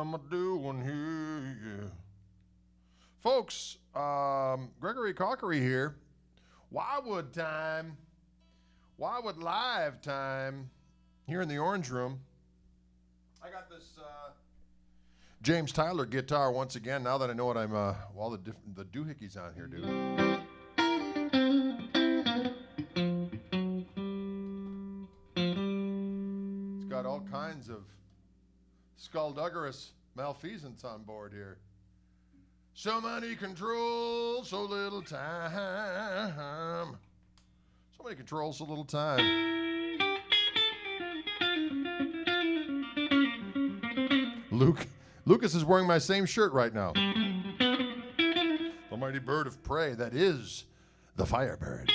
am I doing here? Yeah. Folks, Gregory Cockery here. Wildwood time. Wildwood live time here in the Orange Room. I got this James Tyler guitar once again. Now that I know what I'm, all the doohickeys on here do. It's got all kinds of skullduggerous malfeasance on board here. So many controls, so little time. So many controls, so little time. Lucas is wearing my same shirt right now. The mighty bird of prey that is the Firebird.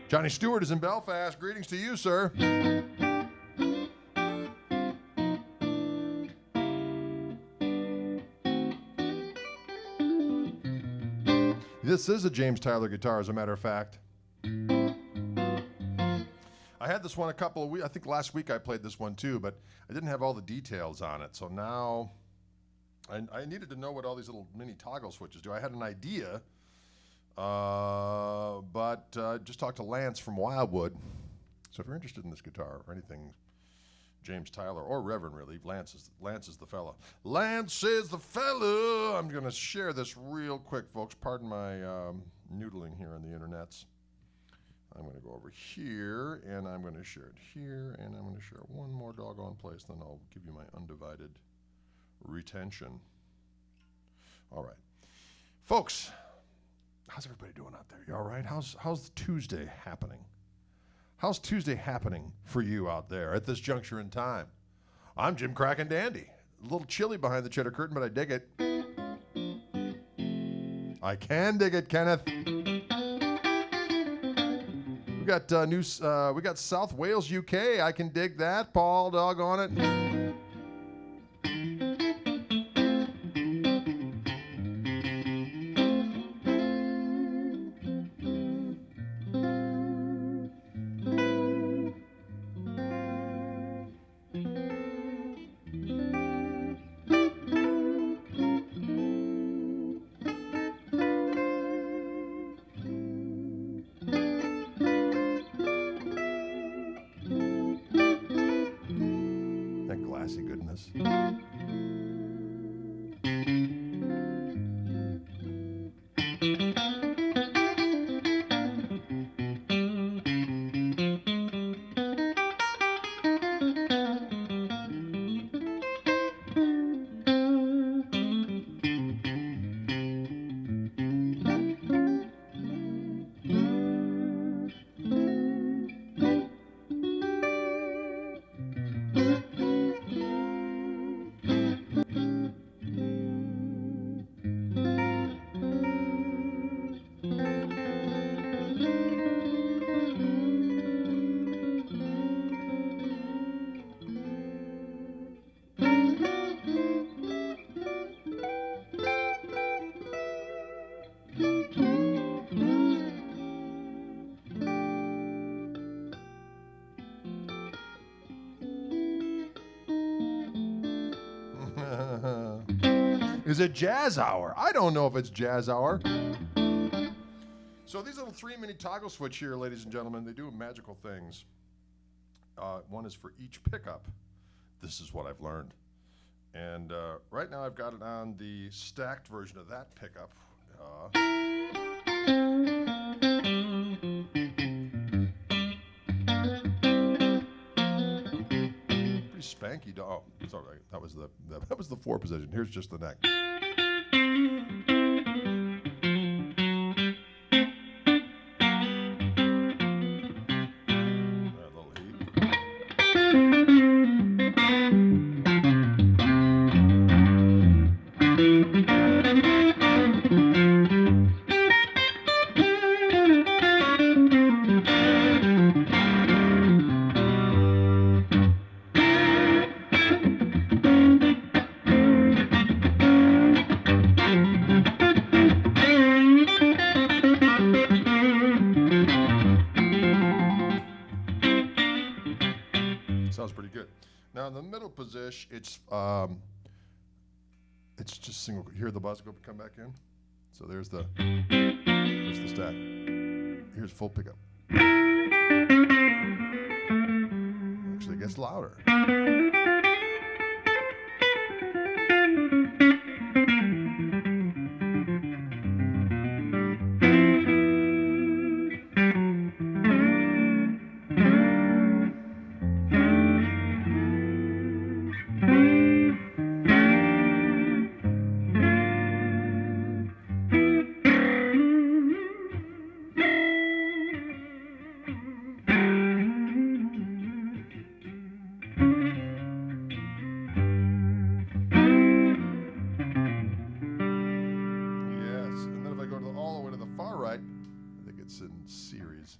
Johnny Stewart is in Belfast. Greetings to you, sir. This is a James Tyler guitar, as a matter of fact. I had this one a couple of weeks. I think last week I played this one too, but I didn't have all the details on it. So now I needed to know what all these little mini toggle switches do. I had an idea, but just talked to Lance from Wildwood. So if you're interested in this guitar or anything, James Tyler or Reverend, really, Lance is the fella. Lance is the fella. I'm going to share this real quick, folks. Pardon my noodling here on the internets. I'm going to go over here, and I'm going to share it here, and I'm going to share one more doggone place, then I'll give you my undivided retention. All right. Folks, how's everybody doing out there? You all right? How's Tuesday happening? How's Tuesday happening for you out there at this juncture in time? I'm Jim Crack and Dandy. A little chilly behind the cheddar curtain, but I dig it. I can dig it, Kenneth. We got we got South Wales, UK. I can dig that. Paul, doggone it. Goodness. Is it jazz hour? I don't know if it's jazz hour. So these little 3 mini toggle switch here, ladies and gentlemen, they do magical things. One is for each pickup. This is what I've learned. And right now I've got it on the stacked version of that pickup. Pretty spanky. Oh, it's all right. That was the 4 position. Here's just the neck. Sounds pretty good. Now in the middle position, it's just single. Hear the buzz go come back in. So there's the stack. Here's full pickup. Actually, it gets louder. In series.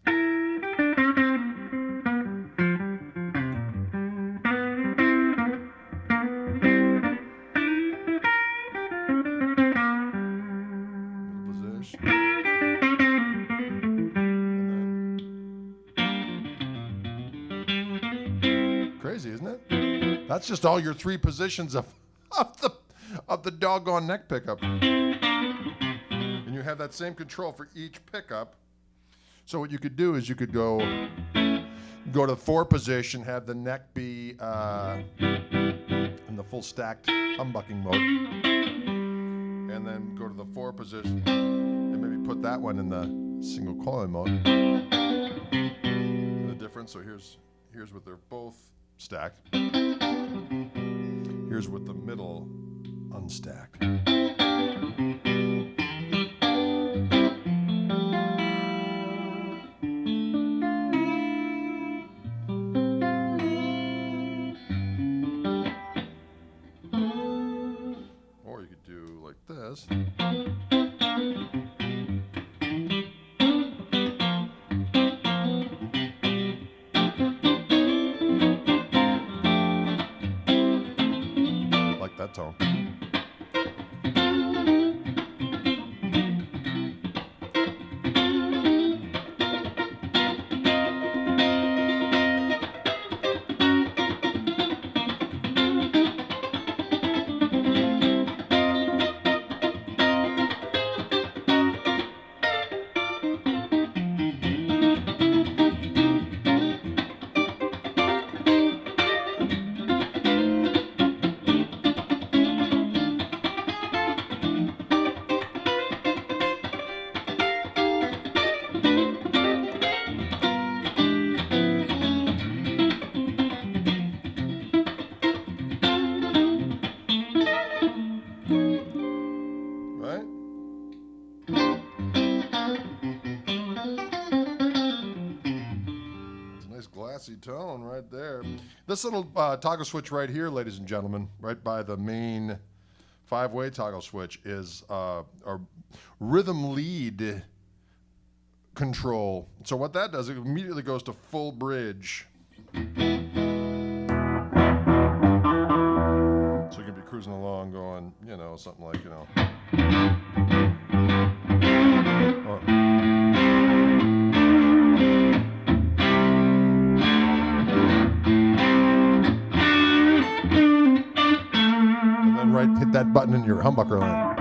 Position. Crazy, isn't it? That's just all your 3 positions of the doggone neck pickup. And you have that same control for each pickup. So what you could do is you could go to the 4 position, have the neck be in the full stacked humbucking mode, and then go to the 4 position and maybe put that one in the single coil mode. The difference. So here's what they're both stacked. Here's with the middle unstacked. This. Like that tone. Tone right there. This little toggle switch right here, ladies and gentlemen, right by the main 5-way toggle switch, is a rhythm lead control. So what that does, it immediately goes to full bridge. So you can be cruising along going, you know, something like, you know. Hit that button in your humbucker line.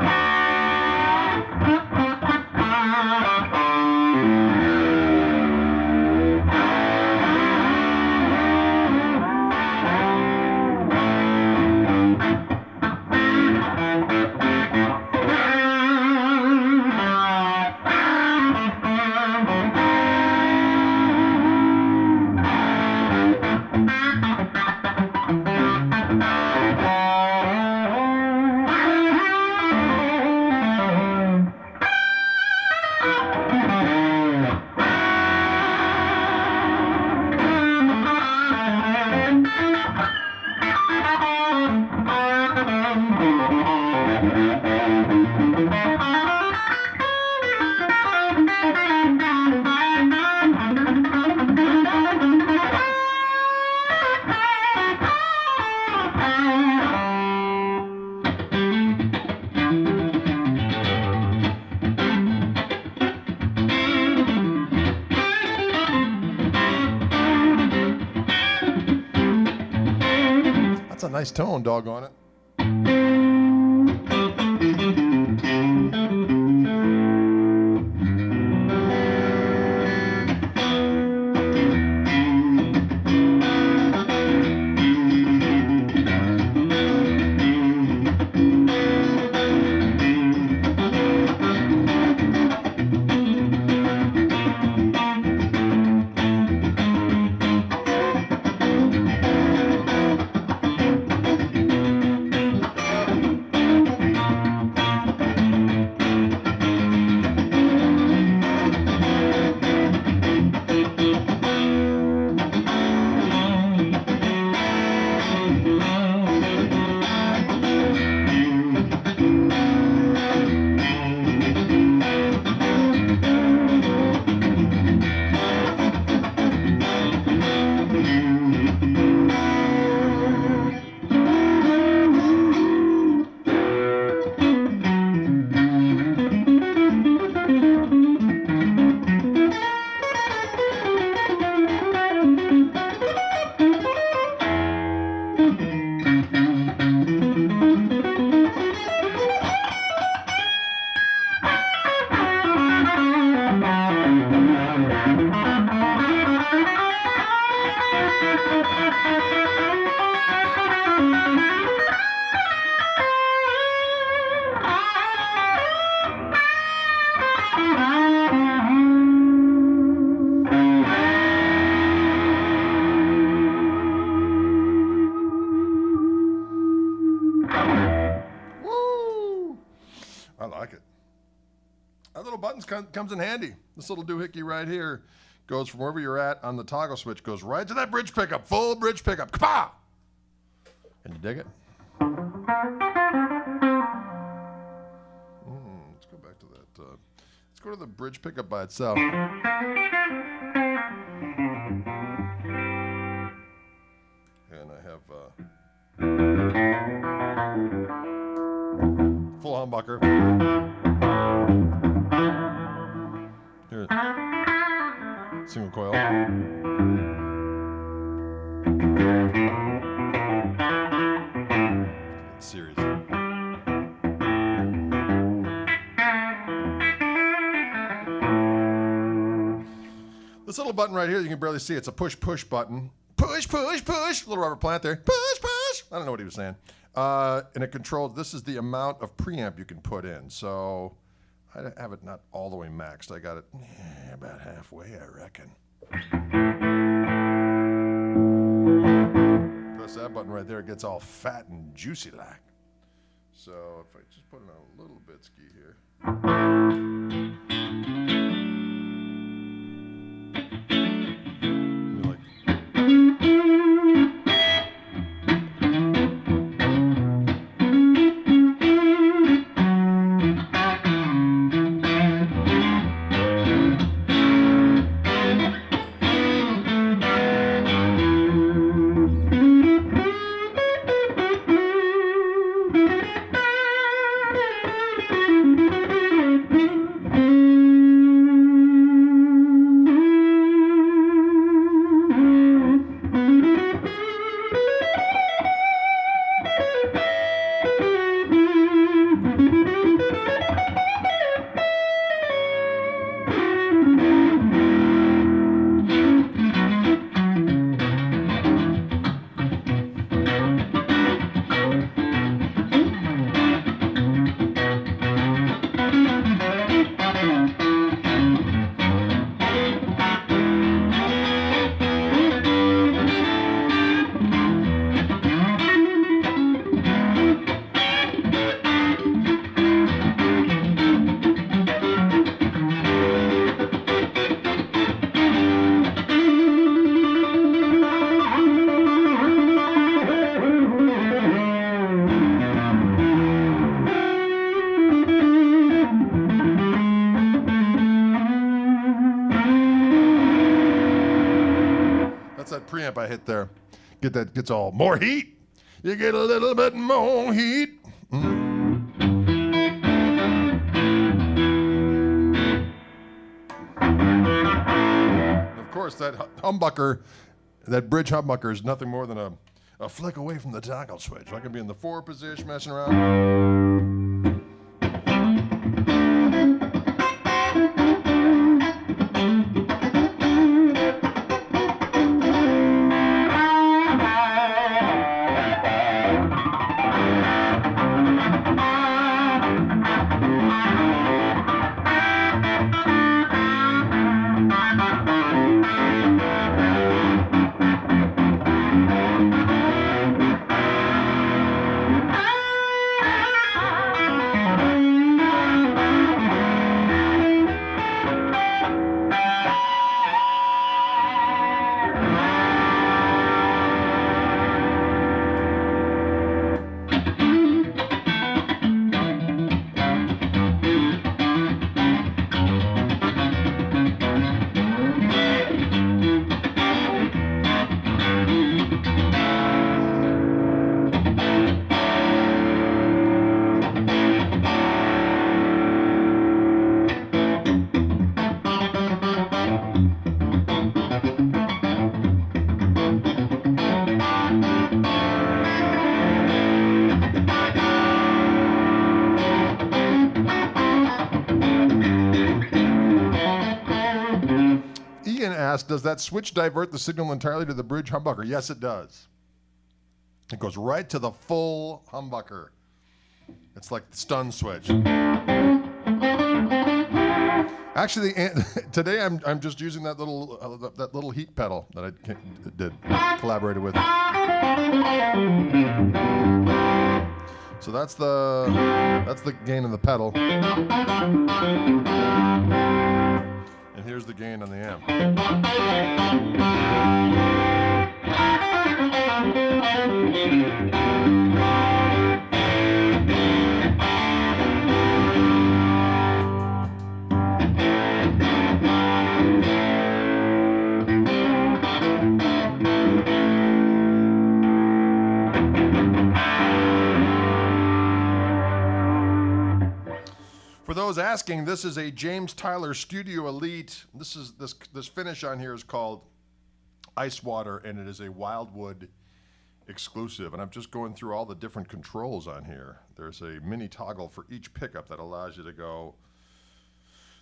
That's a nice tone, doggone it. Comes in handy. This little doohickey right here goes from wherever you're at on the toggle switch, goes right to that bridge pickup, full bridge pickup. Kapow! And you dig it? Let's go back to that. Let's go to the bridge pickup by itself. And I have full humbucker. Here, single coil. Series. This little button right here, you can barely see. It's a push button. Push, push, push. Little rubber plant there. Push, push. I don't know what he was saying. And it controls. This is the amount of preamp you can put in. So I have it not all the way maxed. I got it about halfway, I reckon. Press that button right there, it gets all fat and juicy like. So if I just put in a little bit ski here. Preamp I hit there. Gets all more heat. You get a little bit more heat. Of course, that humbucker, that bridge humbucker is nothing more than a a flick away from the toggle switch. I can be in the 4 position messing around. Does that switch divert the signal entirely to the bridge humbucker? Yes, it does. It goes right to the full humbucker. It's like the stun switch. Actually, today I'm just using that little heat pedal that I collaborated with. So that's the gain of the pedal. And here's the gain on the amp. For those asking, this is a James Tyler Studio Elite. This finish on here is called Icewater, and it is a Wildwood exclusive. And I'm just going through all the different controls on here. There's a mini toggle for each pickup that allows you to go.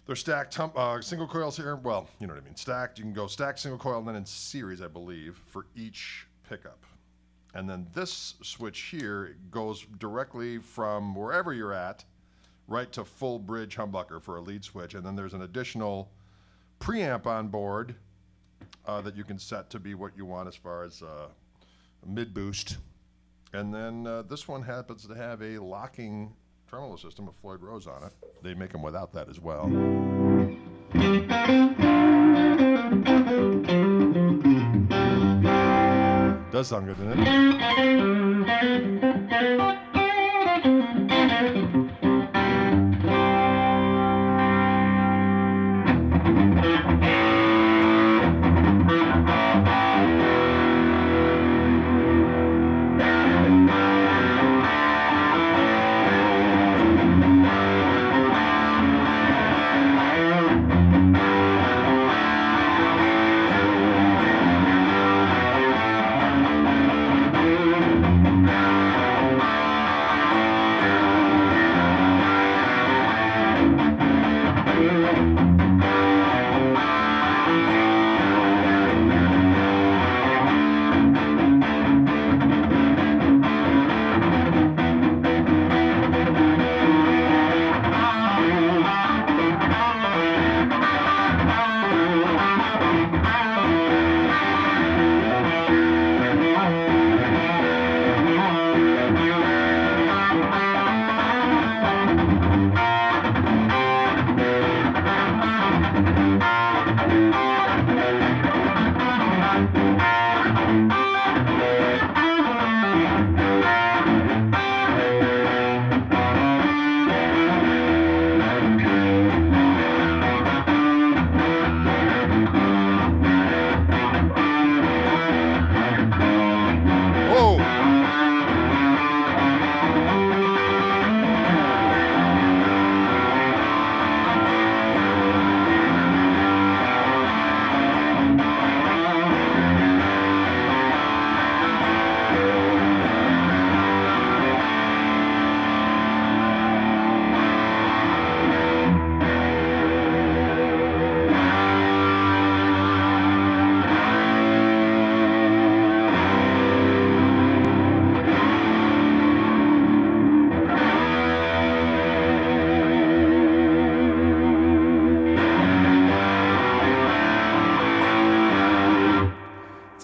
They're stacked single coils here. Well, you know what I mean. Stacked. You can go stacked single coil and then in series, I believe, for each pickup. And then this switch here goes directly from wherever you're at right to full bridge humbucker for a lead switch. And then there's an additional preamp on board that you can set to be what you want as far as mid boost. And then this one happens to have a locking tremolo system with Floyd Rose on it. They make them without that as well. Does sound good, doesn't it?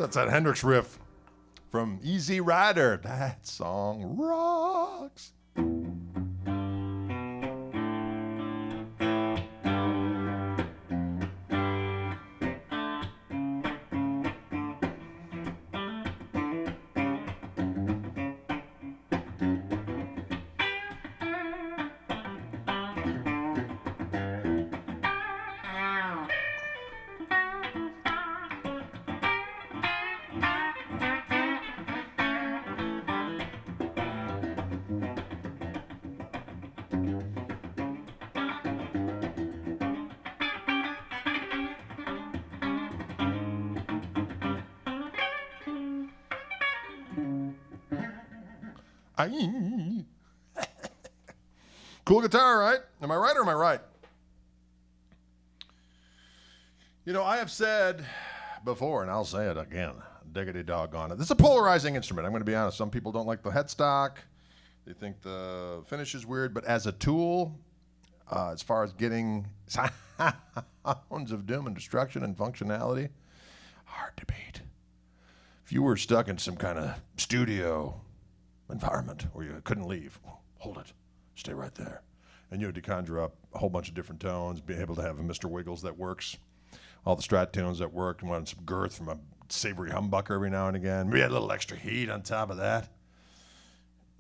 That's that Hendrix riff from Easy Rider. That song rocks. Cool guitar, right? Am I right or am I right? You know, I have said before, and I'll say it again, diggity doggone it. This is a polarizing instrument. I'm going to be honest. Some people don't like the headstock. They think the finish is weird. But as a tool, as far as getting sounds of doom and destruction and functionality, hard to beat. If you were stuck in some kind of studio environment where you couldn't leave, hold it, stay right there. And you had to conjure up a whole bunch of different tones, be able to have a Mr. Wiggles that works, all the Strat tunes that work, and wanted some girth from a savory humbucker every now and again. Maybe a little extra heat on top of that.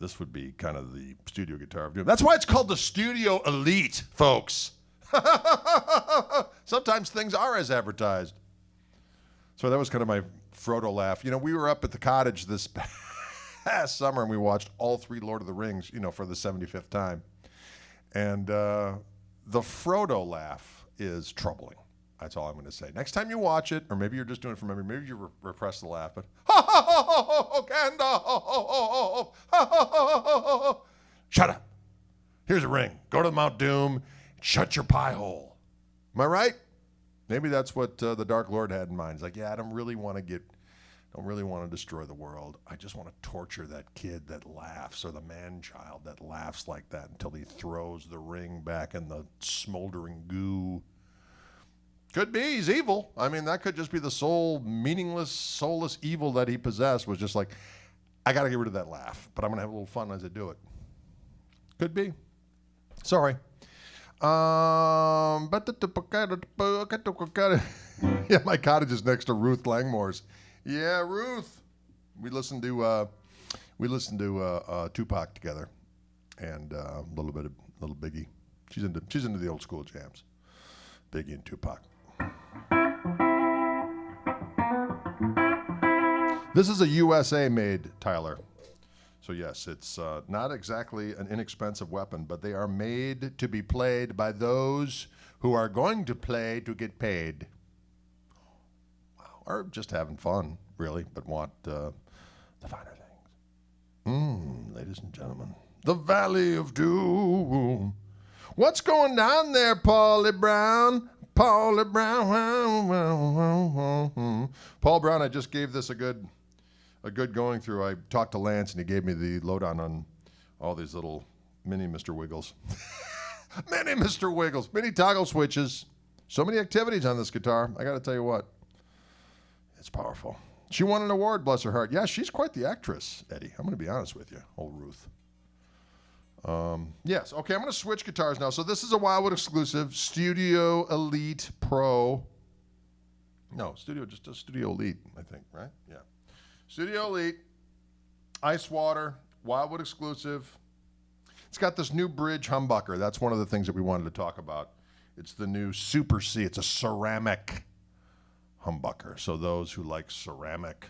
This would be kind of the studio guitar of doom. That's why it's called the Studio Elite, folks. Sometimes things are as advertised. So that was kind of my Frodo laugh. You know, we were up at the cottage this past summer and we watched all 3 Lord of the Rings, you know, for the 75th time. And the Frodo laugh is troubling. That's all I'm going to say. Next time you watch it, or maybe you're just doing it from memory, maybe you repress the laugh, but Gandalf, shut up. Here's a ring. Go to Mount Doom. Shut your pie hole. Am I right? Maybe that's what the Dark Lord had in mind. He's like, yeah, I don't really want to destroy the world. I just want to torture that kid that laughs, or the man-child that laughs like that until he throws the ring back in the smoldering goo. Could be, he's evil. I mean, that could just be the sole meaningless, soulless evil that he possessed, was just like, I got to get rid of that laugh, but I'm going to have a little fun as I do it. Could be. Sorry. Yeah, my cottage is next to Ruth Langmore's. Yeah, Ruth. We listened to Tupac together, and a little Biggie. She's into the old school jams. Biggie and Tupac. This is a USA-made Tyler. So yes, it's not exactly an inexpensive weapon, but they are made to be played by those who are going to play to get paid. Wow. Or just having fun, really, but want the finer things. Ladies and gentlemen, the Valley of Doom. What's going down there, Paulie Brown? Paulie Brown. Paul Brown, I just gave this a good going through. I talked to Lance, and he gave me the lowdown on all these little mini Mr. Wiggles. Mini Mr. Wiggles. Mini toggle switches. So many activities on this guitar. I got to tell you what. It's powerful. She won an award, bless her heart. Yeah, she's quite the actress, Eddie. I'm going to be honest with you, old Ruth. Yes. Okay, I'm going to switch guitars now. So this is a Wildwood exclusive, Studio Elite Pro. No, just a Studio Elite, I think, right? Yeah. Studio Elite, Icewater, Wildwood exclusive. It's got this new bridge humbucker. That's one of the things that we wanted to talk about. It's the new Super C. It's a ceramic humbucker. So those who like ceramic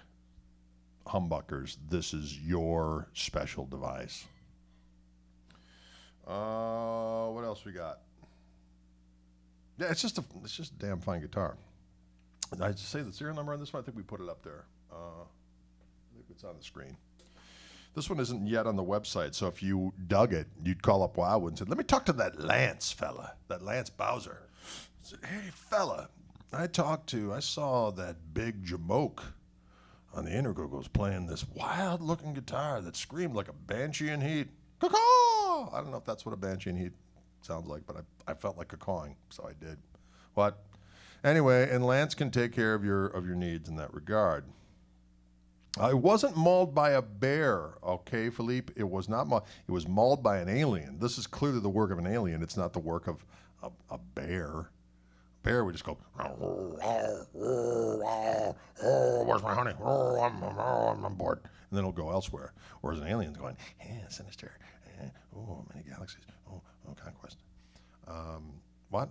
humbuckers, this is your special device. What else we got? Yeah, it's just a damn fine guitar. Did I just say the serial number on this one? I think we put it up there. I think it's on the screen. This one isn't yet on the website, so if you dug it, you'd call up Wildwood and say, let me talk to that Lance fella, that Lance Bowser. I said, hey, fella, I saw that big jamoke on the Intergogos playing this wild-looking guitar that screamed like a banshee in heat. Caw-caw! I don't know if that's what a banshee in heat sounds like, but I felt like cawing, so I did. What? Anyway, and Lance can take care of your needs in that regard. It wasn't mauled by a bear, okay, Philippe? It was not mauled. It was mauled by an alien. This is clearly the work of an alien. It's not the work of a bear. Bear would just go, where's my honey? I'm bored. And then it'll go elsewhere. Whereas an alien's going, sinister. Many galaxies. Conquest. What?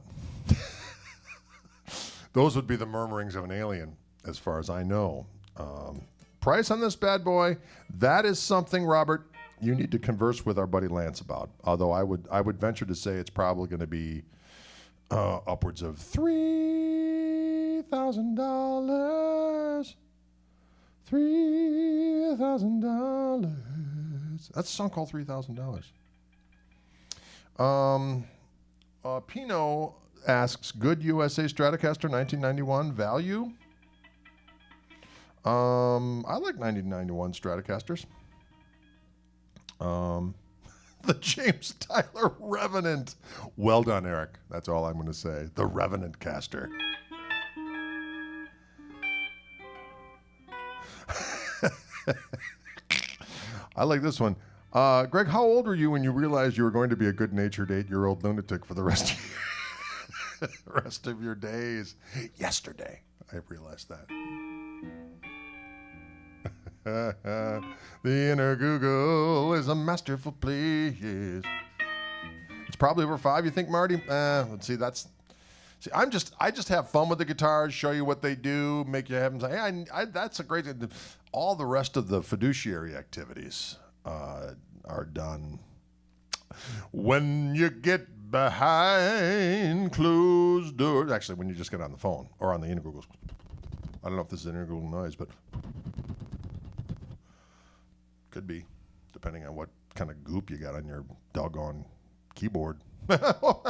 Those would be the murmurings of an alien, as far as I know. Price on this bad boy, that is something, Robert, you need to converse with our buddy Lance about. Although I would venture to say it's probably going to be upwards of $3,000. $3,000. That's a song called $3,000. Pino asks, good USA Stratocaster 1991 value? I like 1991 Stratocasters. The James Tyler Revenant. Well done, Eric. That's all I'm going to say. The Revenant caster. I like this one. Greg, how old were you when you realized you were going to be a good-natured 8-year-old lunatic for the rest of your days? Yesterday, I realized that. The inner Google is a masterful place. It's probably over 5, you think, Marty? Let's see. I just have fun with the guitars, show you what they do, make you have them say, hey, that's a great. All the rest of the fiduciary activities are done when you get behind closed doors. Actually, when you just get on the phone or on the inner Google. I don't know if this is an inner Google noise, but. Could be, depending on what kind of goop you got on your doggone keyboard. The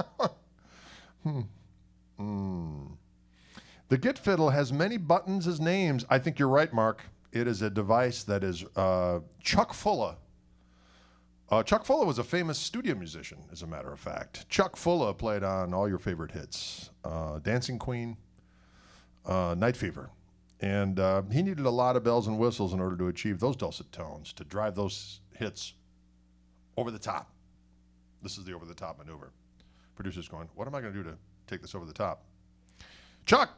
Git Fiddle has many buttons as names. I think you're right, Mark. It is a device that is Chuck Fulla. Chuck Fulla was a famous studio musician, as a matter of fact. Chuck Fulla played on all your favorite hits. Dancing Queen, Night Fever. And he needed a lot of bells and whistles in order to achieve those dulcet tones, to drive those hits over the top. This is the over-the-top maneuver. Producer's going, what am I going to do to take this over the top? Chuck!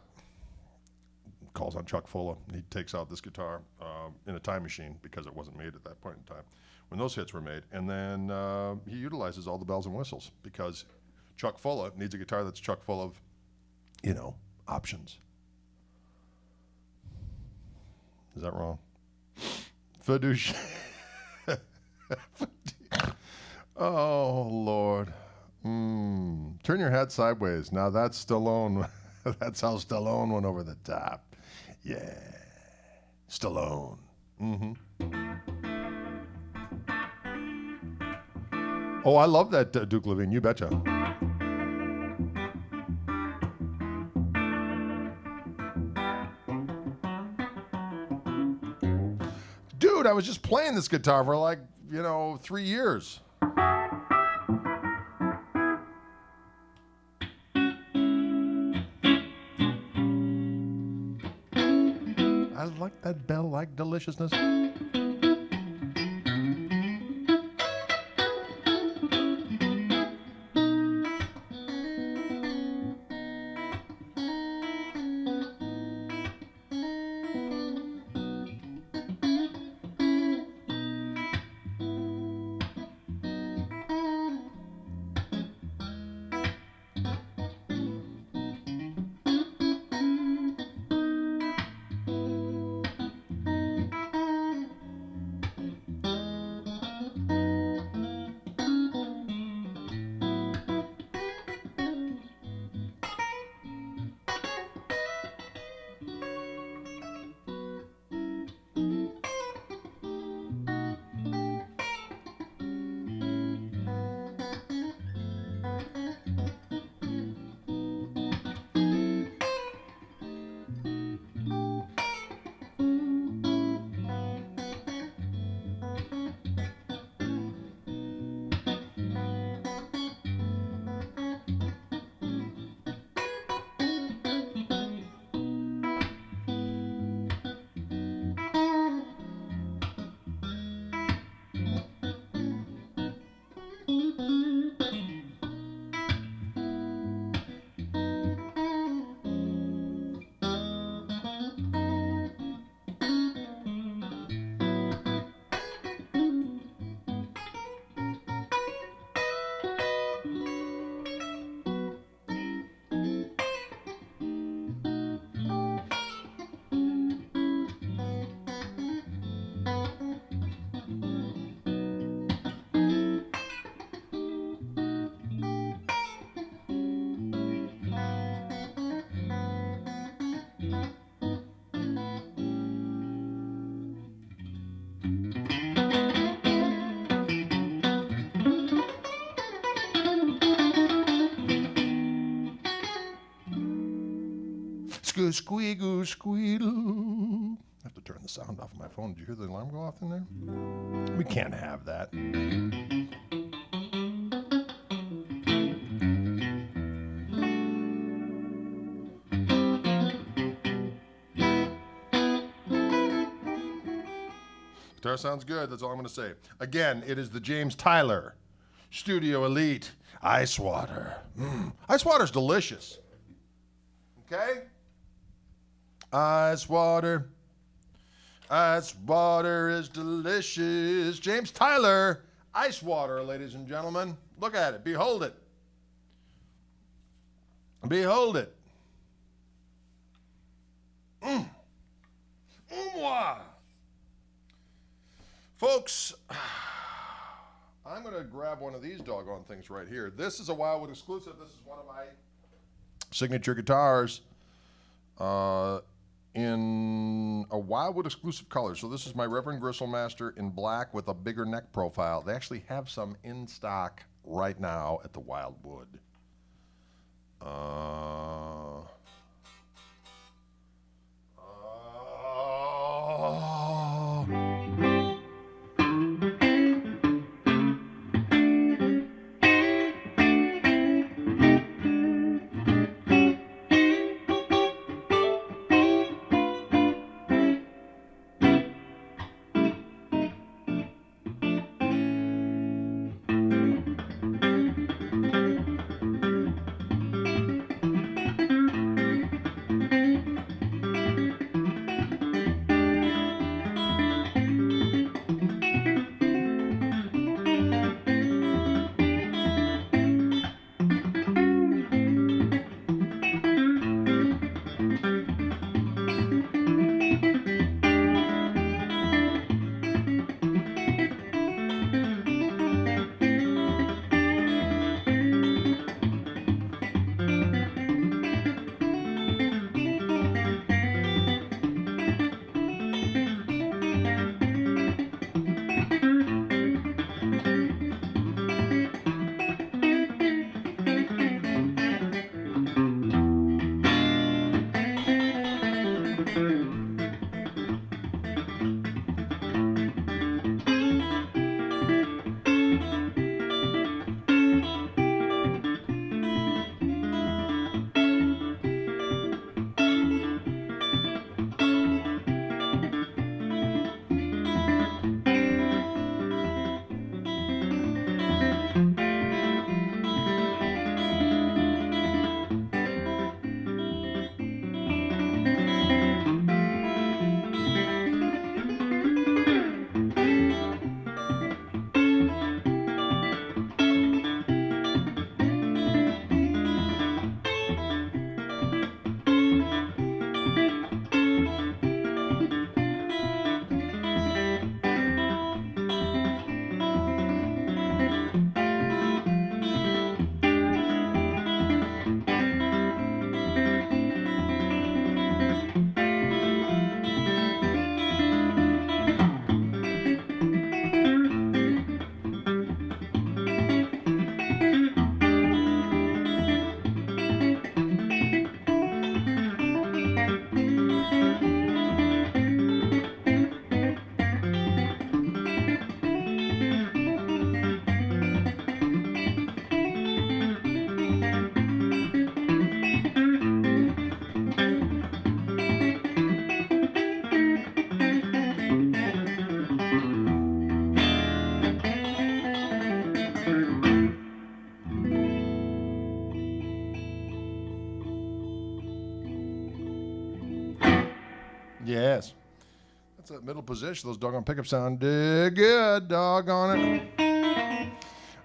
Calls on Chuck Fulla. He takes out this guitar in a time machine because it wasn't made at that point in time when those hits were made. And then he utilizes all the bells and whistles because Chuck Fulla needs a guitar that's chock full of, options. Is that wrong? Fiduciary. Oh, Lord. Turn your head sideways. Now that's Stallone. That's how Stallone went over the top. Yeah. Stallone. Oh, I love that Duke Levine. You betcha. Dude, I was just playing this guitar for 3 years. I like that bell-like deliciousness. squeagle, squeedle. I have to turn the sound off of my phone. Did you hear the alarm go off in there? We can't have that. Guitar sounds good. That's all I'm going to say. Again, it is the James Tyler Studio Elite Icewater. Icewater's delicious. Okay? Icewater. Icewater is delicious. James Tyler Icewater, ladies and gentlemen. Look at it. Behold it. Behold it. Mwah. Folks, I'm going to grab one of these doggone things right here. This is a Wildwood exclusive. This is one of my signature guitars in a Wildwood exclusive color. So this is my Reverend Gristle Master in black with a bigger neck profile. They actually have some in stock right now at the Wildwood. Yes. That's that middle position. Those doggone pickups sound good. Doggone it.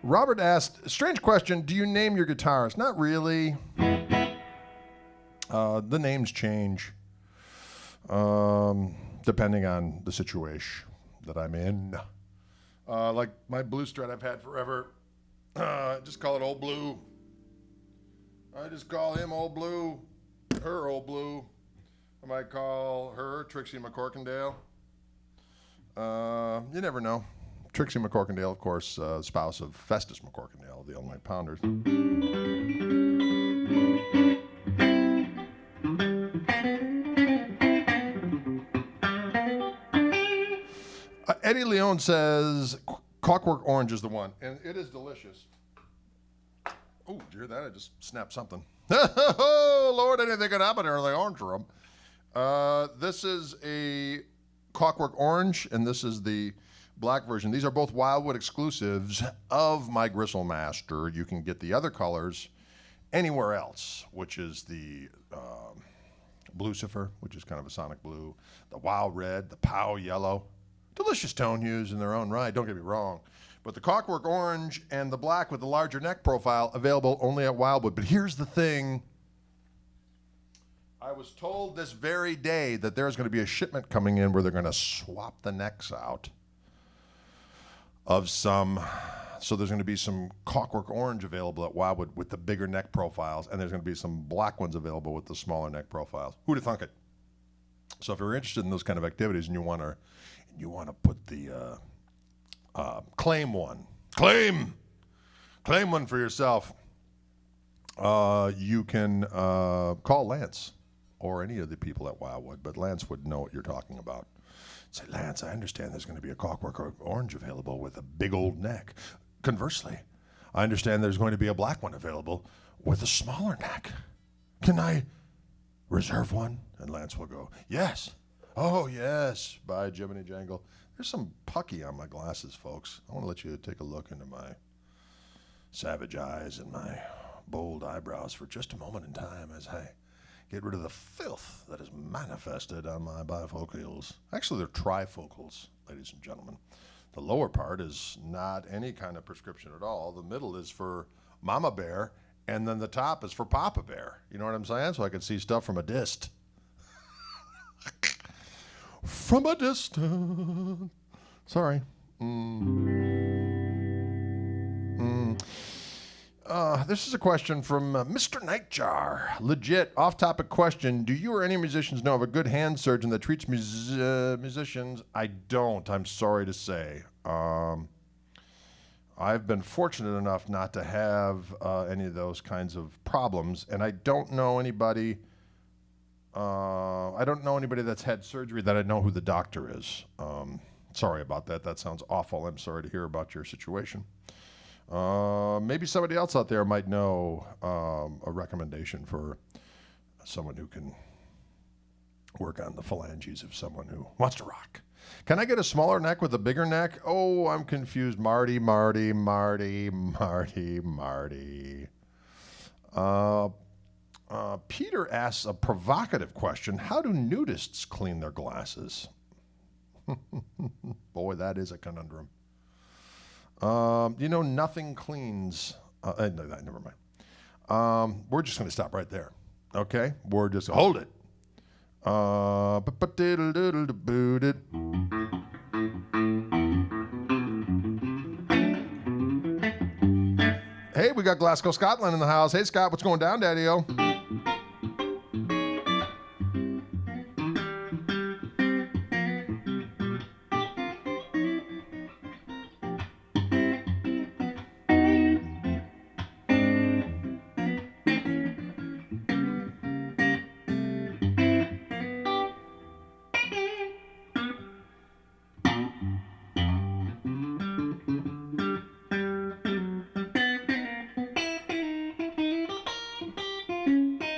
Robert asked, strange question, do you name your guitars? Not really. The names change depending on the situation that I'm in. Like my Blue Strat I've had forever. Just call it Old Blue. I just call him Old Blue, her Old Blue. I might call her Trixie McCorkindale. You never know. Trixie McCorkindale, of course, spouse of Festus McCorkindale, the All-Night Pounders. Eddie Leone says Clockwork Orange is the one, and it is delicious. Oh, did you hear that? I just snapped something. Oh, Lord, anything could happen in the orange room. This is a Clockwork Orange, and this is the black version. These are both Wildwood exclusives of my Gristle Master. You can get the other colors anywhere else, which is the Blucifer, which is kind of a sonic blue, the Wild Red, the Pow Yellow. Delicious tone hues in their own right, don't get me wrong. But the Clockwork Orange and the black with the larger neck profile available only at Wildwood. But here's the thing. I was told this very day that there's going to be a shipment coming in where they're going to swap the necks out of some. So there's going to be some Clockwork Orange available at Wildwood with the bigger neck profiles, and there's going to be some black ones available with the smaller neck profiles. Who'd have thunk it? So if you're interested in those kind of activities and you want to put the claim one for yourself, you can call Lance or any of the people at Wildwood, but Lance would know what you're talking about. Say, Lance, I understand there's going to be a Clockwork Orange available with a big old neck. Conversely, I understand there's going to be a black one available with a smaller neck. Can I reserve one? And Lance will go, yes. Oh, yes. Bye, Jiminy Jangle. There's some pucky on my glasses, folks. I want to let you take a look into my savage eyes and my bold eyebrows for just a moment in time as I get rid of the filth that is manifested on my bifocals. Actually, they're trifocals, ladies and gentlemen. The lower part is not any kind of prescription at all. The middle is for Mama Bear, and then the top is for Papa Bear. You know what I'm saying? So I can see stuff from a dist. From a distance. Sorry. This is a question from Mr. Nightjar. Legit, off-topic question. Do you or any musicians know of a good hand surgeon that treats musicians? I don't, I'm sorry to say. I've been fortunate enough not to have any of those kinds of problems, and I don't know anybody that's had surgery that I know who the doctor is. Sorry about that. That sounds awful. I'm sorry to hear about your situation. Maybe somebody else out there might know a recommendation for someone who can work on the phalanges of someone who wants to rock. Can I get a smaller neck with a bigger neck? Oh, I'm confused. Marty. Peter asks a provocative question. How do nudists clean their glasses? Boy, that is a conundrum. Nothing cleans. Never mind. We're just going to stop right there. Okay? We're just, hold it. Hey, we got Glasgow, Scotland in the house. Hey, Scott, what's going down, Daddy-O?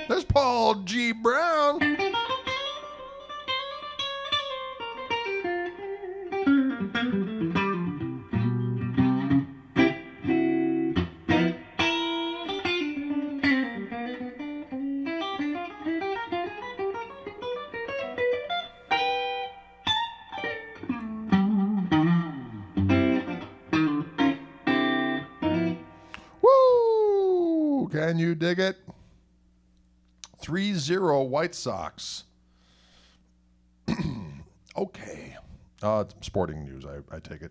There's Paul G. Brown. Woo! Can you dig it? 3-0 White Sox. Okay. Sporting news, I take it.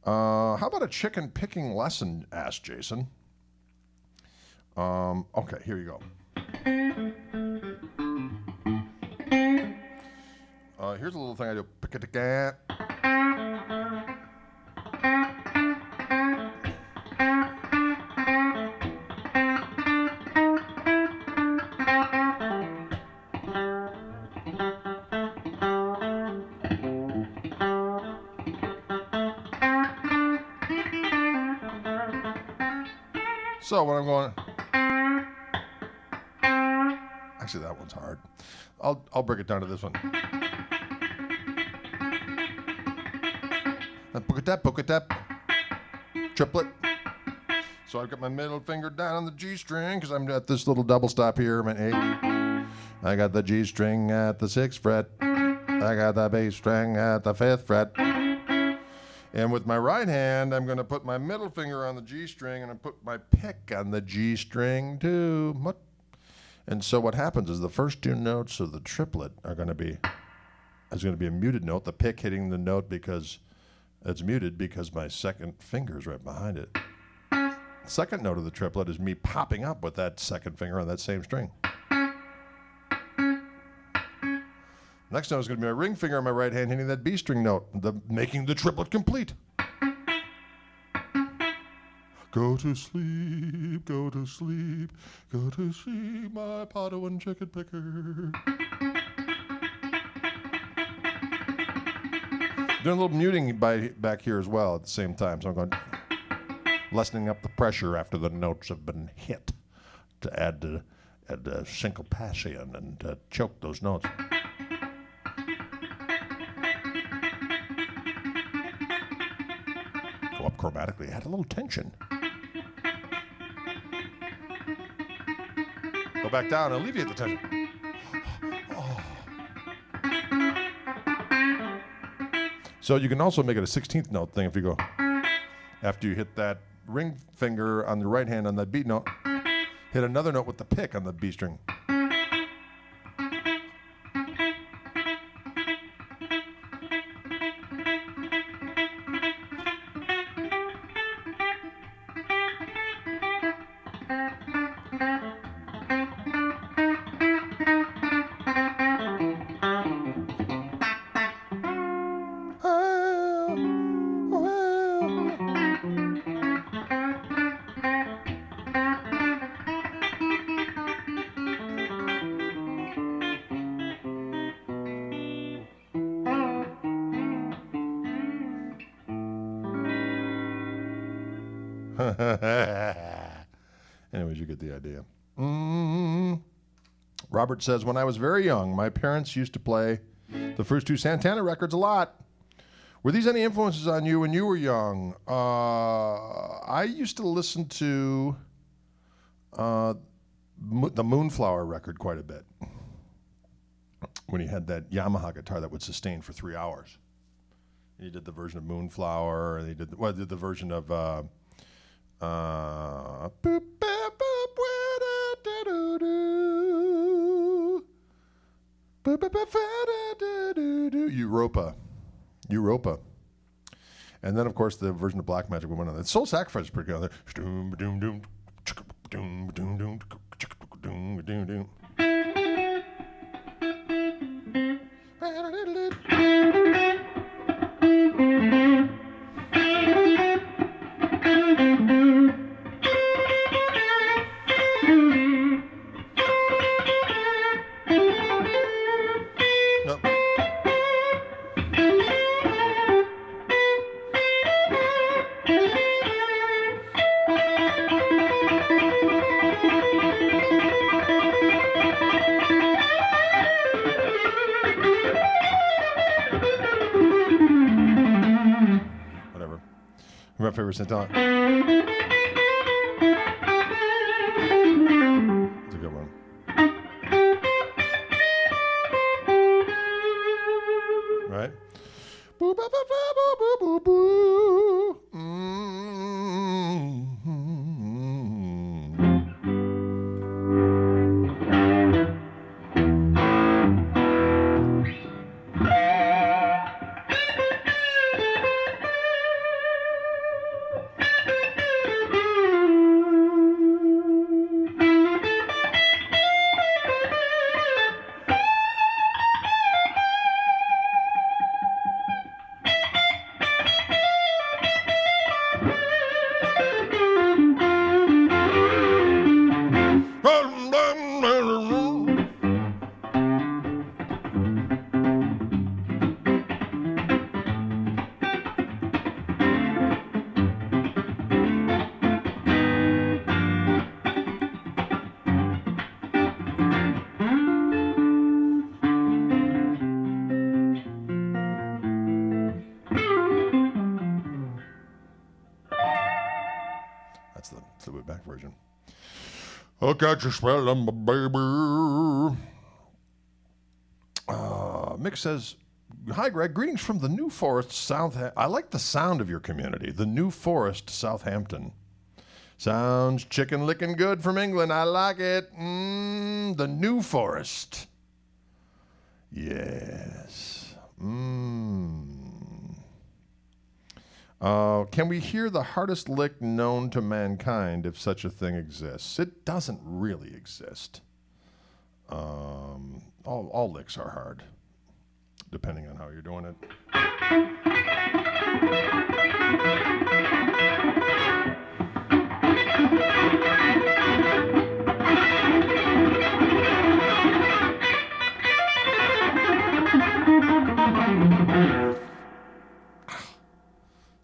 How about a chicken picking lesson, asked Jason. Okay, here you go. Here's a little thing I do. Pick-a-tick-a. So when I'm going, actually that one's hard. I'll break it down to this one. Book-a-tap, triplet. So I've got my middle finger down on the G string because I'm at this little double stop here. My A. I got the G string at the 6th fret. I got the bass string at the 5th fret. And with my right hand, I'm going to put my middle finger on the G string and I put my pick on the G string too. And so what happens is the first two notes of the triplet are going to be, there's going to be a muted note, the pick hitting the note because it's muted because my second finger is right behind it. The second note of the triplet is me popping up with that second finger on that same string. Next note is going to be my ring finger on my right hand hitting that B string note, making the triplet complete. Go to sleep, go to sleep, go to sleep, my Padawan chicken picker. Doing a little muting back here as well at the same time, so I'm going lessening up the pressure after the notes have been hit to add syncopation and choke those notes. Go up chromatically, add a little tension. Go back down, alleviate the tension. Oh. So you can also make it a 16th note thing if you go, after you hit that ring finger on the right hand on that B note, hit another note with the pick on the B string. Anyways, you get the idea. Robert says, when I was very young, my parents used to play the first two Santana records a lot. Were these any influences on you when you were young? I used to listen to the Moonflower record quite a bit. When he had that Yamaha guitar that would sustain for 3 hours. He did the version of Moonflower, and he did the version of Europa. And then, of course, the version of Black Magic we went on. The Soul Sacrifice is pretty good. My favorite Santana. It's a good one. Right? Boo, ba, ba, ba, boo, boo, boo, boo. Fleetwood Mac version. I'll catch a spell on my baby. Mick says, hi, Greg. Greetings from the New Forest, I like the sound of your community. The New Forest, Southampton. Sounds chicken licking good from England. I like it. The New Forest. Yes. Can we hear the hardest lick known to mankind, if such a thing exists? It doesn't really exist. All licks are hard, depending on how you're doing it.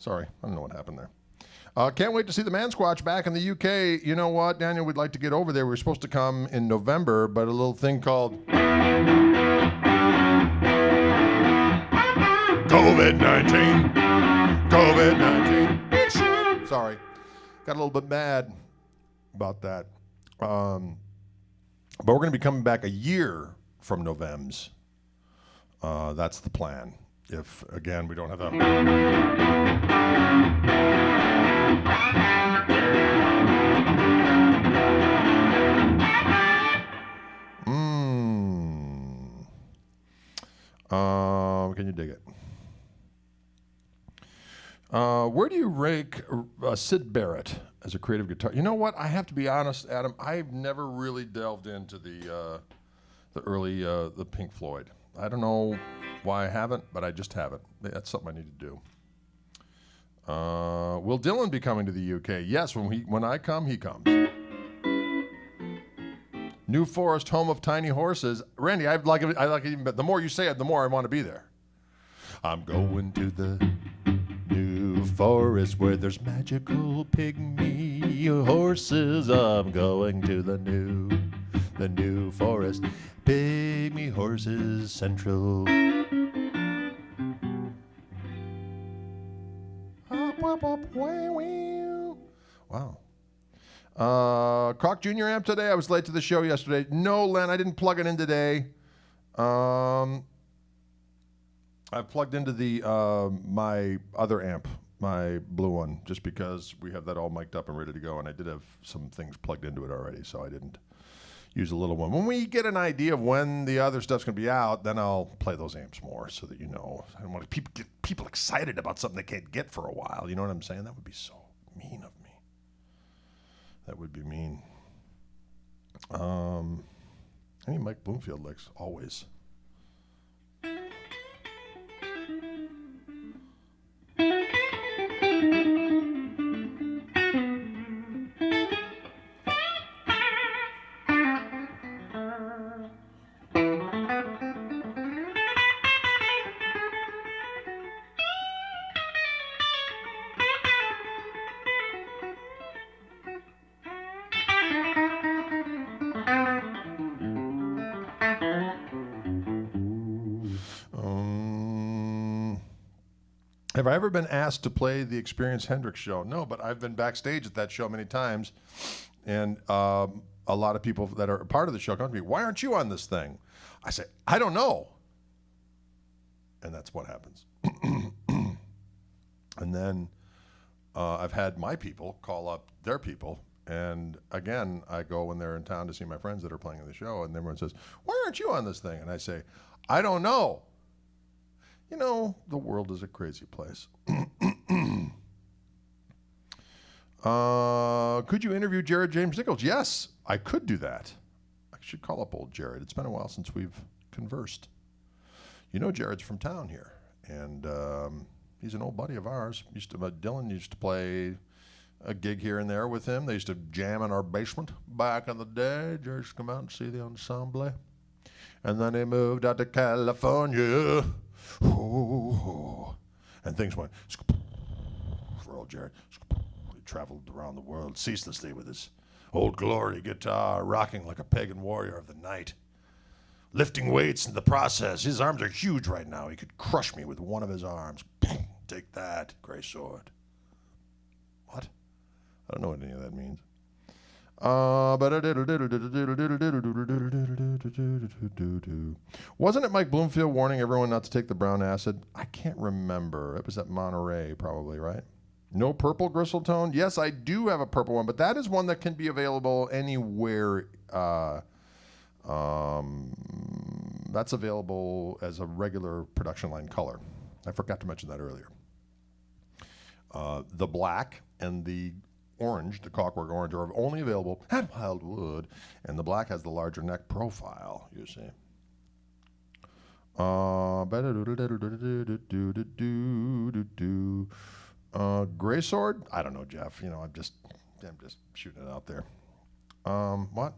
Sorry, I don't know what happened there. Can't wait to see the Man Squatch back in the UK. You know what, Daniel? We'd like to get over there. We were supposed to come in November, but a little thing called COVID-19. COVID-19. Sorry. Got a little bit mad about that. But we're going to be coming back a year from November's. That's the plan. If, again, we don't have can you dig it? Where do you rank Syd Barrett as a creative guitar? You know what? I have to be honest, Adam. I've never really delved into the early the Pink Floyd. I don't know why I haven't, but I just haven't. That's something I need to do. Will Dylan be coming to the UK? Yes, when I come, he comes. New Forest, home of tiny horses. Randy, I like it even better. The more you say it, the more I want to be there. I'm going to the New Forest where there's magical pygmy horses. I'm going to the New Forest, pygmy horses central. Wow. Koch Jr. amp today. I was late to the show yesterday. No, Len, I didn't plug it in today. I've plugged into the my other amp, my blue one, just because we have that all mic'd up and ready to go, and I did have some things plugged into it already, so I didn't use a little one. When we get an idea of when the other stuff's going to be out, then I'll play those amps more so that you know. I don't want to get people excited about something they can't get for a while. You know what I'm saying? That would be so mean of me. That would be mean. Any Mike Bloomfield licks, always. Have I ever been asked to play the Experience Hendrix show? No, but I've been backstage at that show many times, and a lot of people that are part of the show come to me, why aren't you on this thing? I say, I don't know. And that's what happens. And then I've had my people call up their people, and again, I go when they're in town to see my friends that are playing in the show, and everyone says, why aren't you on this thing? And I say, I don't know. You know, the world is a crazy place. Could you interview Jared James Nichols? Yes, I could do that. I should call up old Jared. It's been a while since we've conversed. You know, Jared's from town here, and he's an old buddy of ours. Dylan used to play a gig here and there with him. They used to jam in our basement back in the day. Jared used to come out and see the ensemble. And then he moved out to California. Oh, and things went for old Jared. He traveled around the world ceaselessly with his Old Glory guitar, rocking like a pagan warrior of the night, lifting weights in the process. His arms are huge right now. He could crush me with one of his arms. Take that, gray sword. What? I don't know what any of that means. Wasn't it Mike Bloomfield warning everyone not to take the brown acid? I can't remember. It was at Monterey, probably, right? No purple Gristle tone? Yes, I do have a purple one, but that is one that can be available anywhere. That's available as a regular production line color. I forgot to mention that earlier. The black and the orange, the Kochwork orange, are only available at Wildwood, and the black has the larger neck profile, you see. Gray sword? I don't know, Jeff. You know, I'm just shooting it out there. What?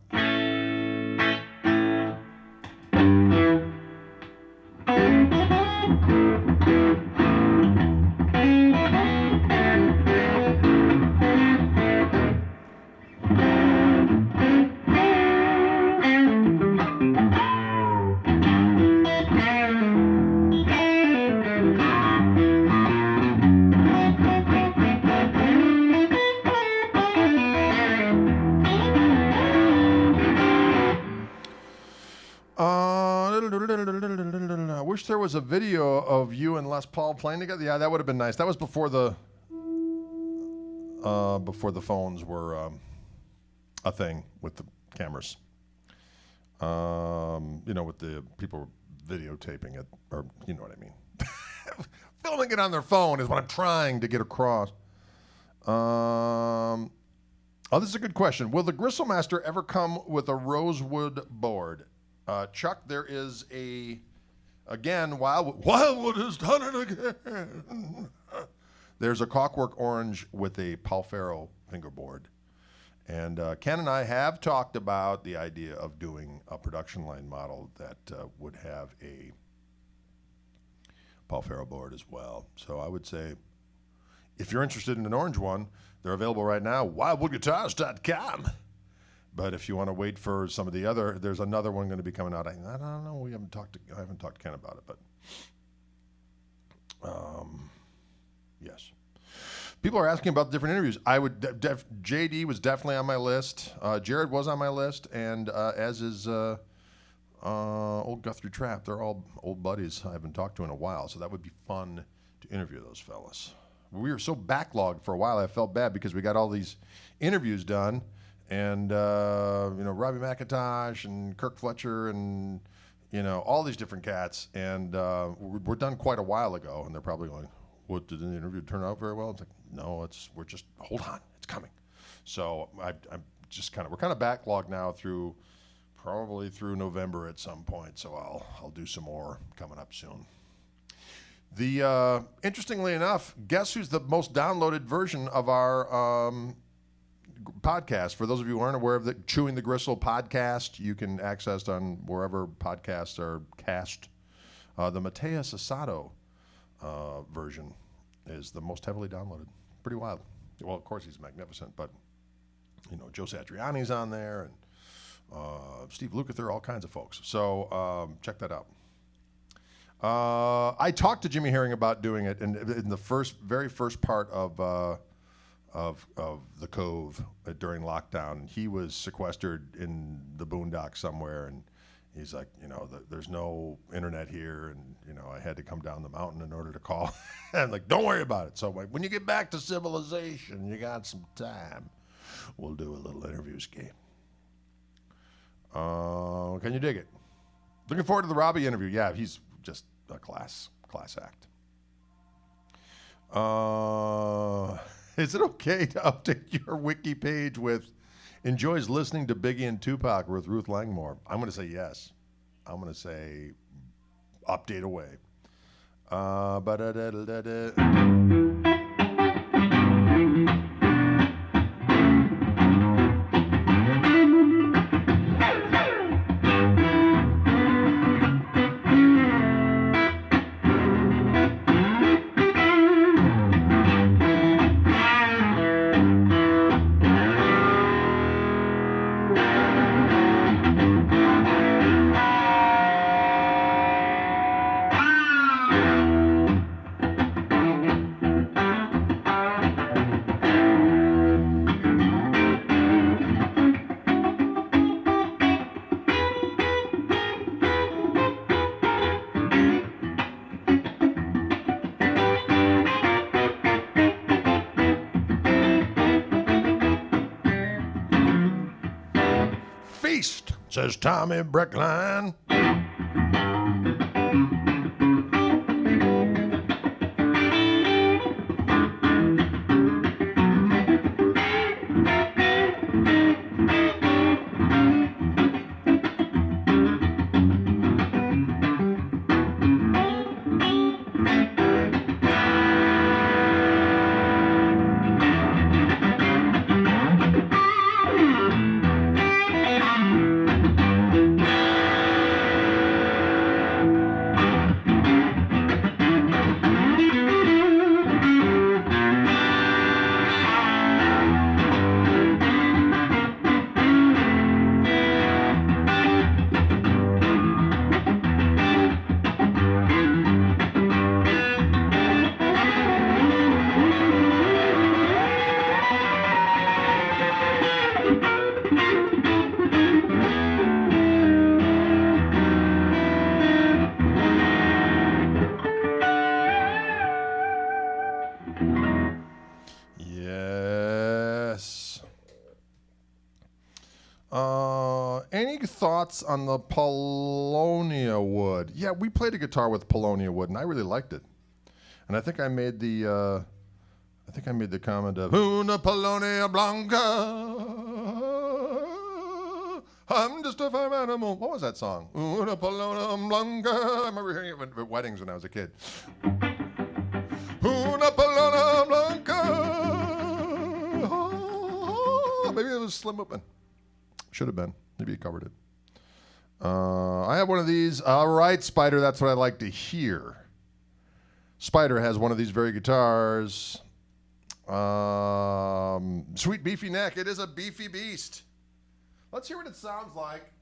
I wish there was a video of you and Les Paul playing together. Yeah, that would have been nice. That was before the phones were a thing with the cameras. You know, with the people videotaping it, or you know what I mean. Filming it on their phone is what I'm trying to get across. Oh, this is a good question. Will the Gristle Master ever come with a Rosewood board? Chuck, there is again, Wildwood has done it again. There's a Kochwork orange with a Palfero fingerboard. And Ken and I have talked about the idea of doing a production line model that would have a Palfero board as well. So I would say, if you're interested in an orange one, they're available right now, wildwoodguitars.com. But if you want to wait for some of the other, there's another one going to be coming out. I don't know. I haven't talked to Ken about it, but yes. People are asking about the different interviews. JD was definitely on my list. Jared was on my list, and as is old Guthrie Trapp. They're all old buddies I haven't talked to in a while, so that would be fun to interview those fellas. We were so backlogged for a while. I felt bad because we got all these interviews done. And, Robbie McIntosh and Kirk Fletcher and, all these different cats. And we're done quite a while ago. And they're probably going, what, did the interview turn out very well? It's like, no, hold on, it's coming. So I'm just we're kind of backlogged now probably through November at some point. So I'll do some more coming up soon. Interestingly enough, guess who's the most downloaded version of our podcast? For those of you who aren't aware of the Chewing the Gristle podcast, you can access on wherever podcasts are cast. The Mateus Asado version is the most heavily downloaded. Pretty wild. Well, of course, he's magnificent, but Joe Satriani's on there, and Steve Lukather, all kinds of folks. So check that out. I talked to Jimmy Herring about doing it in the very first part of the Cove during lockdown. He was sequestered in the boondocks somewhere, and he's like, there's no internet here, and I had to come down the mountain in order to call. And like, don't worry about it. So when you get back to civilization, you got some time, we'll do a little interview scheme. Can you dig it? Looking forward to the Robbie interview. Yeah, he's just a class act. Is it okay to update your wiki page with enjoys listening to Biggie and Tupac with Ruth Langmore? I'm going to say yes. I'm going to say update away. says Tommy Breckline. Any thoughts on the Paulownia wood? Yeah, we played a guitar with Paulownia wood, and I really liked it. And I think I made the comment of Una Paulownia Blanca. I'm just a farm animal. What was that song? Una Paulownia Blanca. I remember hearing it at weddings when I was a kid. Una Paulownia Blanca. Oh, maybe it was Slim Whitman. Should have been. Maybe you covered it. I have one of these. All right, Spider, that's what I like to hear. Spider has one of these very guitars. Sweet beefy neck. It is a beefy beast. Let's hear what it sounds like.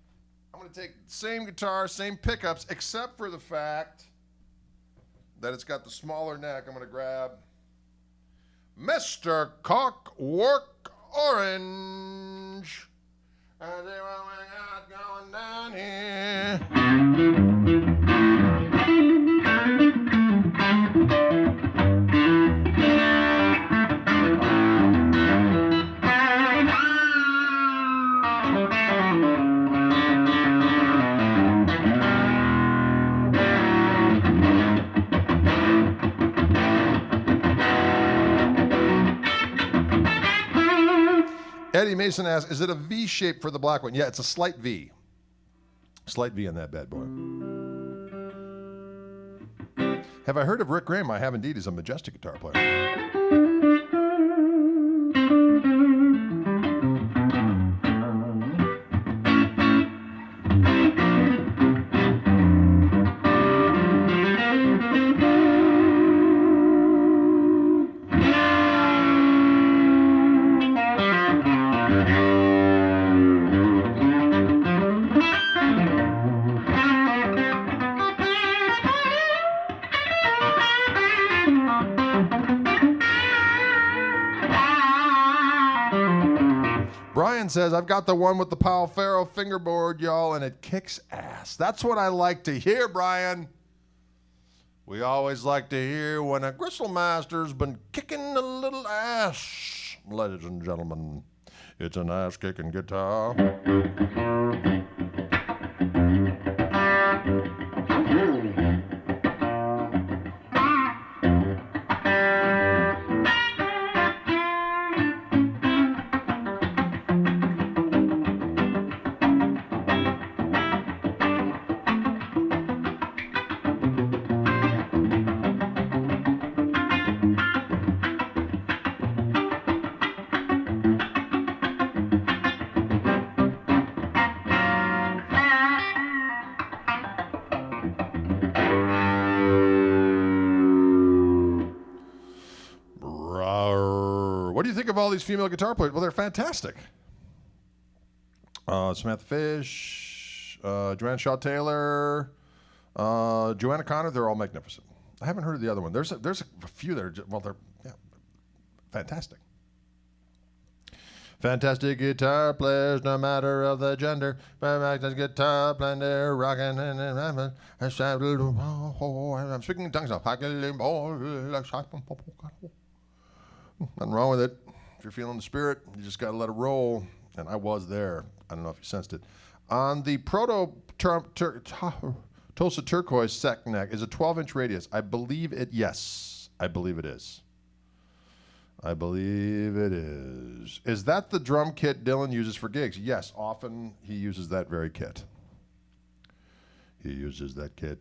I'm going to take the same guitar, same pickups, except for the fact that it's got the smaller neck. I'm going to grab Mr. Koch Work Orange. And see what we got going down here. Eddie Mason asks, is it a V shape for the black one? Yeah, it's a slight V. Slight V on that bad boy. Have I heard of Rick Graham? I have indeed. He's a majestic guitar player. Brian says, I've got the one with the Powell Faro fingerboard, y'all, and it kicks ass. That's what I like to hear, Brian. We always like to hear when a Gristle master's been kicking a little ass. Ladies and gentlemen, it's an ass-kicking guitar. What do you think of all these female guitar players? Well, they're fantastic. Samantha Fish, Joanne Shaw Taylor, Joanna Connor, they're all magnificent. I haven't heard of the other one. There's a few that are, they're fantastic. Fantastic guitar players, no matter of the gender. Fantastic guitar playing, they're rocking and I'm speaking in tongues now. Nothing wrong with it. If you're feeling the spirit, you just got to let it roll. And I was there. I don't know if you sensed it. On the Tulsa turquoise sec neck is a 12-inch radius. I believe it. Yes, I believe it is. I believe it is. Is that the drum kit Dylan uses for gigs? Yes, often he uses that very kit. He uses that kit.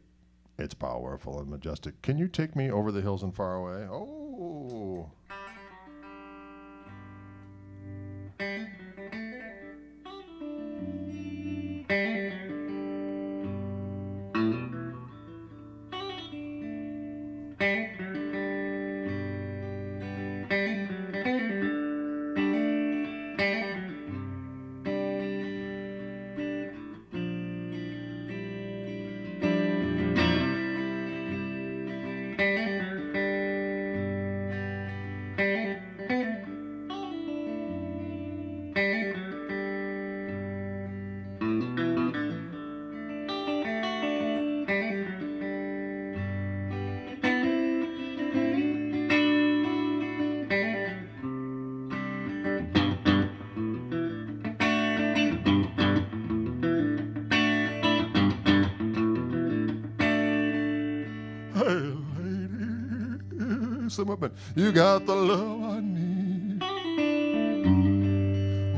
It's powerful and majestic. Can you take me over the hills and far away? Oh. Women. You got the love I need.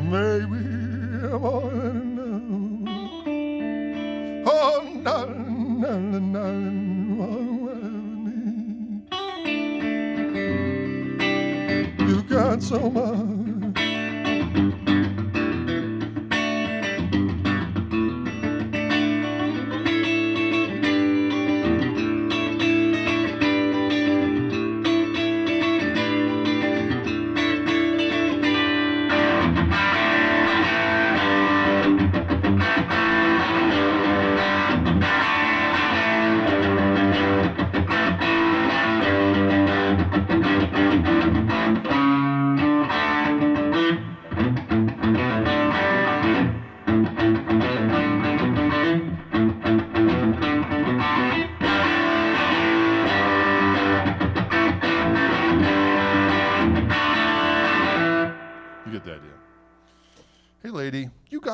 Maybe more than enough. Oh, darling, darling, darling, you got so much.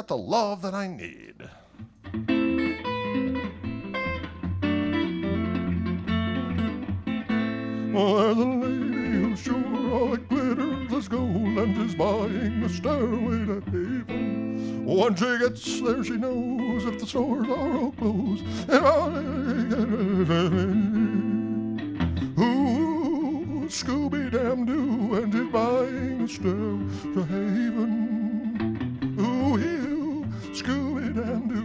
The love that I need. Well, there's a lady who's sure all that glitters is gold and is buying the stairway to heaven. Once she gets there, she knows if the stores are all closed. Ooh, Scooby-Dam-Doo, and she's buying the stairway to heaven. Ooh, you Scooby-Dam-Doo.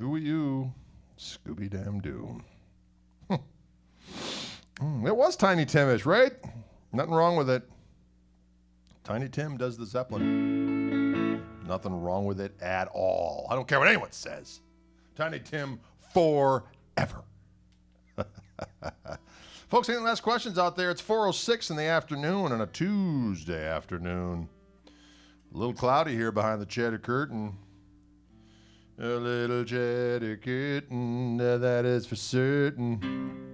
Ooh, you Scooby-Dam-Doo. It was Tiny Timish, right? Nothing wrong with it. Tiny Tim does the Zeppelin. Nothing wrong with it at all. I don't care what anyone says. Tiny Tim forever. Folks, any last questions out there? It's 4:06 in the afternoon on a Tuesday afternoon. A little cloudy here behind the cheddar curtain. A little cheddar curtain, that is for certain.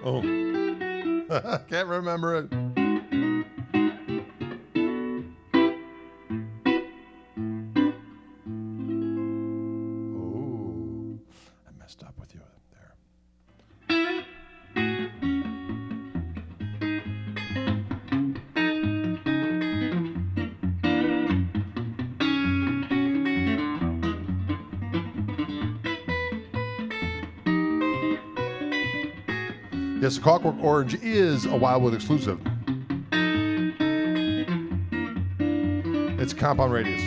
Oh, can't remember it. Oh, I messed up with you there. Yes, the Clockwork Orange is a Wildwood exclusive. It's compound radius.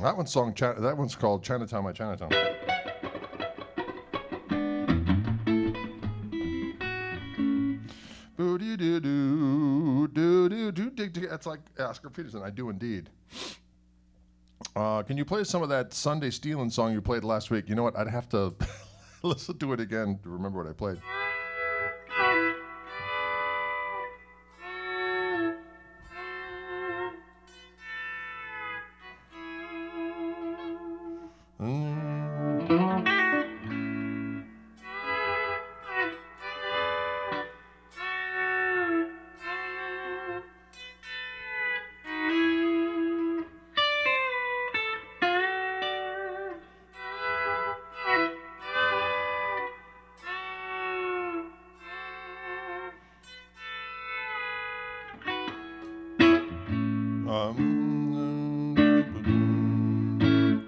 That one's called Chinatown, My Chinatown. That's like Oscar Peterson. I do indeed. Can you play some of that Sunday Stealin' song you played last week? You know what? I'd have to listen to it again to remember what I played.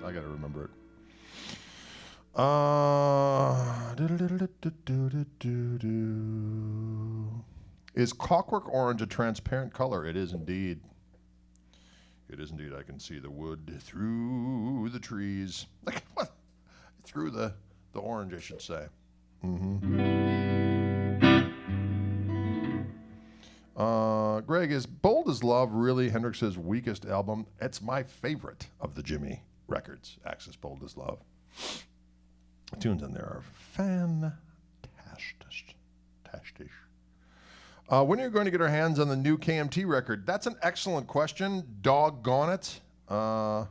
I gotta remember it. Is clockwork orange a transparent color? It is indeed. It is indeed. I can see the wood through the trees. Through the orange, I should say. Greg, is Bold as Love really Hendrix's weakest album? It's my favorite of the Jimmy records, Axis Bold as Love. The tunes in there are fantastic. When are you going to get our hands on the new KMT record? That's an excellent question. Doggone it. I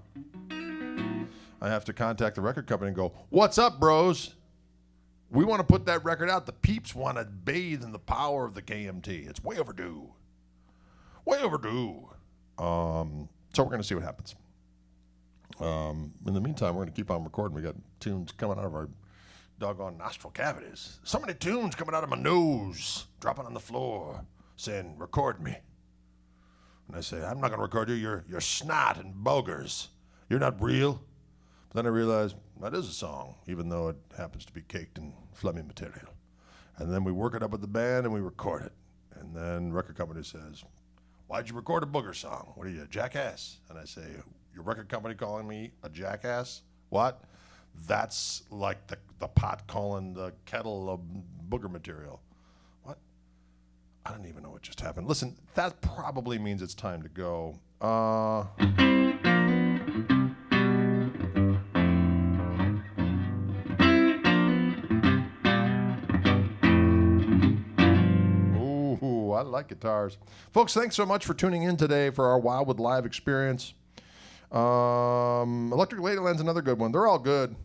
have to contact the record company and go, what's up, bros? We want to put that record out. The peeps want to bathe in the power of the KMT. It's way overdue. Way overdue. So we're going to see what happens. In the meantime, we're going to keep on recording. We got tunes coming out of our doggone nostril cavities. So many tunes coming out of my nose, dropping on the floor, saying, record me. And I say, I'm not going to record you. You're snot and boogers. You're not real. But then I realized that is a song, even though it happens to be caked in phlegmy material. And then we work it up with the band and we record it. And then record company says, why'd you record a booger song? What are you, a jackass? And I say, your record company calling me a jackass? What? That's like the pot calling the kettle of booger material. What? I don't even know what just happened. Listen, that probably means it's time to go. Ooh, I like guitars. Folks, thanks so much for tuning in today for our Wildwood Live experience. Electric Ladyland's another good one. They're all good.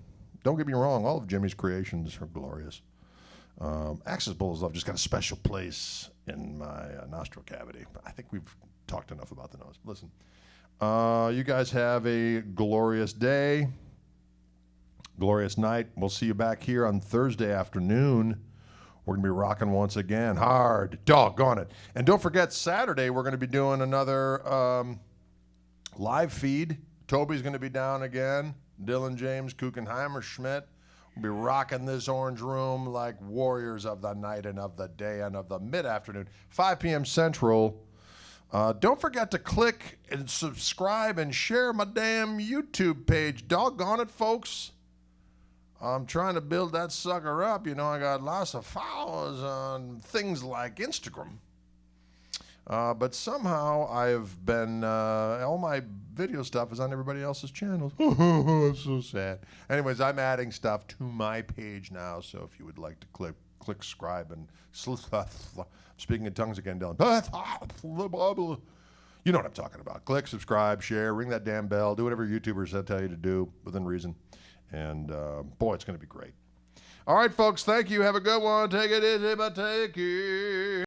Don't get me wrong. All of Jimmy's creations are glorious. Axis Bold as Love just got a special place in my nostril cavity. But I think we've talked enough about the nose. Listen, you guys have a glorious day, glorious night. We'll see you back here on Thursday afternoon. We're going to be rocking once again. Hard. Doggone it. And don't forget, Saturday, we're going to be doing another live feed. Toby's going to be down again. Dylan James, Kuchenheimer, Schmidt. We'll be rocking this orange room like warriors of the night and of the day and of the mid-afternoon. 5 p.m. Central. Don't forget to click and subscribe and share my damn YouTube page. Doggone it, folks. I'm trying to build that sucker up. You know, I got lots of followers on things like Instagram. But somehow I've been, all my video stuff is on everybody else's channels. I'm so sad. Anyways, I'm adding stuff to my page now, so if you would like to click subscribe and speaking in tongues again, Dylan. You know what I'm talking about. Click, subscribe, share, ring that damn bell, do whatever YouTubers tell you to do within reason. And boy, it's going to be great. All right, folks, thank you. Have a good one. Take it easy, but take it.